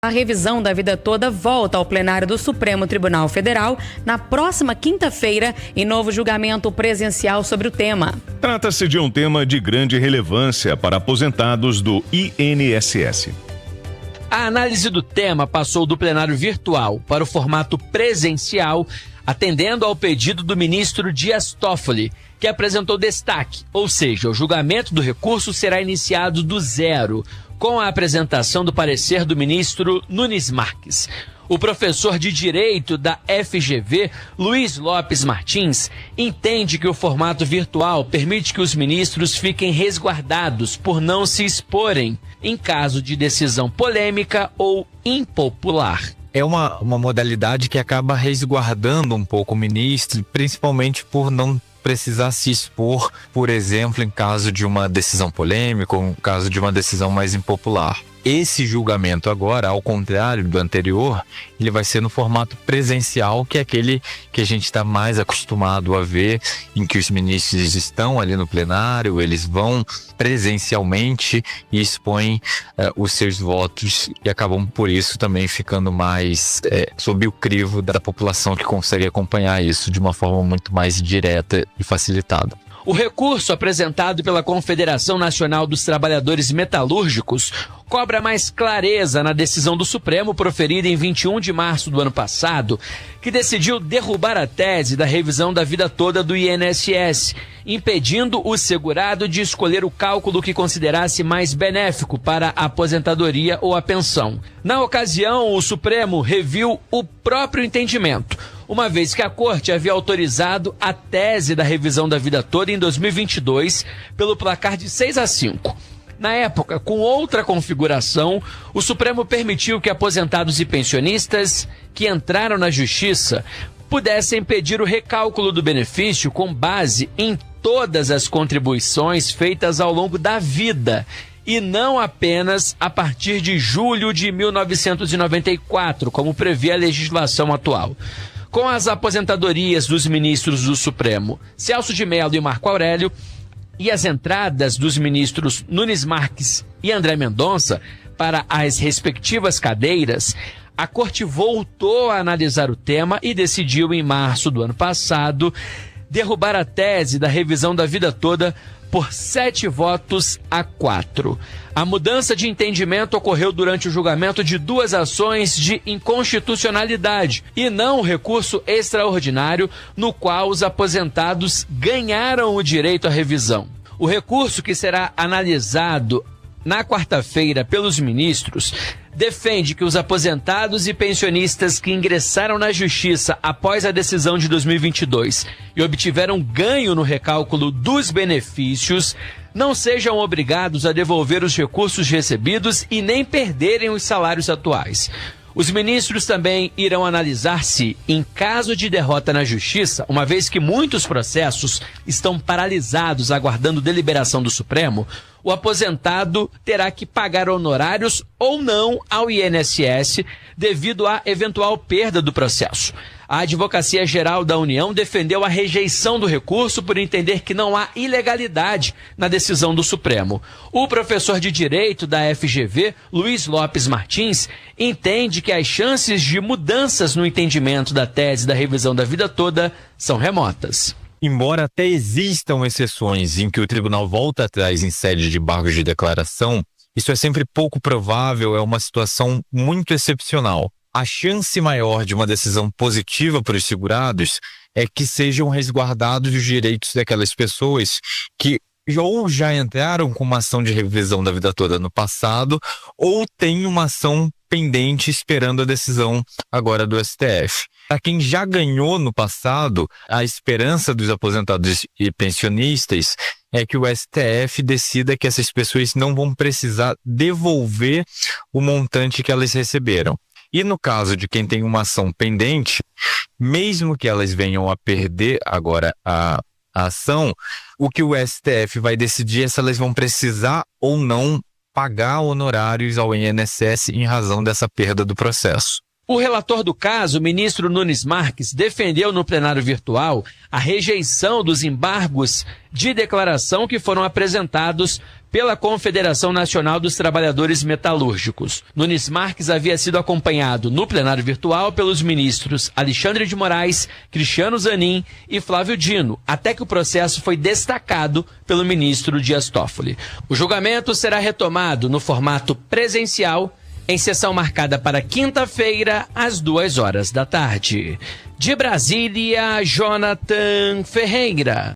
A revisão da vida toda volta ao plenário do Supremo Tribunal Federal na próxima quinta-feira em novo julgamento presencial sobre o tema. Trata-se de um tema de grande relevância para aposentados do INSS. A análise do tema passou do plenário virtual para o formato presencial, atendendo ao pedido do ministro Dias Toffoli, que apresentou destaque, ou seja, o julgamento do recurso será iniciado do zero, com a apresentação do parecer do ministro Nunes Marques. O professor de Direito da FGV, Luiz Lopes Martins, entende que o formato virtual permite que os ministros fiquem resguardados por não se exporem em caso de decisão polêmica ou impopular. É uma modalidade que acaba resguardando um pouco o ministro, principalmente por não precisar se expor, por exemplo, em caso de uma decisão polêmica ou em caso de uma decisão mais impopular. Esse julgamento agora, ao contrário do anterior, ele vai ser no formato presencial, que é aquele que a gente está mais acostumado a ver, em que os ministros estão ali no plenário, eles vão presencialmente e expõem os seus votos e acabam, por isso, também ficando mais sob o crivo da população que consegue acompanhar isso de uma forma muito mais direta e facilitada. O recurso apresentado pela Confederação Nacional dos Trabalhadores Metalúrgicos cobra mais clareza na decisão do Supremo proferida em 21 de março do ano passado, que decidiu derrubar a tese da revisão da vida toda do INSS, impedindo o segurado de escolher o cálculo que considerasse mais benéfico para a aposentadoria ou a pensão. Na ocasião, o Supremo reviu o próprio entendimento, uma vez que a Corte havia autorizado a tese da revisão da vida toda em 2022 pelo placar de 6-5. Na época, com outra configuração, o Supremo permitiu que aposentados e pensionistas que entraram na Justiça pudessem pedir o recálculo do benefício com base em todas as contribuições feitas ao longo da vida, e não apenas a partir de julho de 1994, como prevê a legislação atual. Com as aposentadorias dos ministros do Supremo Celso de Mello e Marco Aurélio e as entradas dos ministros Nunes Marques e André Mendonça para as respectivas cadeiras, a Corte voltou a analisar o tema e decidiu em março do ano passado derrubar a tese da revisão da vida toda por 7-4. A mudança de entendimento ocorreu durante o julgamento de 2 ações de inconstitucionalidade e não o recurso extraordinário no qual os aposentados ganharam o direito à revisão. O recurso, que será analisado na quarta-feira pelos ministros, defende que os aposentados e pensionistas que ingressaram na Justiça após a decisão de 2022 e obtiveram ganho no recálculo dos benefícios não sejam obrigados a devolver os recursos recebidos e nem perderem os salários atuais. Os ministros também irão analisar se, em caso de derrota na Justiça, uma vez que muitos processos estão paralisados aguardando deliberação do Supremo, o aposentado terá que pagar honorários ou não ao INSS devido à eventual perda do processo. A Advocacia Geral da União defendeu a rejeição do recurso por entender que não há ilegalidade na decisão do Supremo. O professor de Direito da FGV, Luiz Lopes Martins, entende que as chances de mudanças no entendimento da tese da revisão da vida toda são remotas. Embora até existam exceções em que o tribunal volta atrás em sede de embargos de declaração, isso é sempre pouco provável, é uma situação muito excepcional. A chance maior de uma decisão positiva para os segurados é que sejam resguardados os direitos daquelas pessoas que ou já entraram com uma ação de revisão da vida toda no passado ou têm uma ação pendente esperando a decisão agora do STF. Para quem já ganhou no passado, a esperança dos aposentados e pensionistas é que o STF decida que essas pessoas não vão precisar devolver o montante que elas receberam. E no caso de quem tem uma ação pendente, mesmo que elas venham a perder agora a ação, o que o STF vai decidir é se elas vão precisar ou não pagar honorários ao INSS em razão dessa perda do processo. O relator do caso, o ministro Nunes Marques, defendeu no plenário virtual a rejeição dos embargos de declaração que foram apresentados pela Confederação Nacional dos Trabalhadores Metalúrgicos. Nunes Marques havia sido acompanhado no plenário virtual pelos ministros Alexandre de Moraes, Cristiano Zanin e Flávio Dino, até que o processo foi destacado pelo ministro Dias Toffoli. O julgamento será retomado no formato presencial em sessão marcada para quinta-feira, às 2 horas da tarde. De Brasília, Jonathan Ferreira.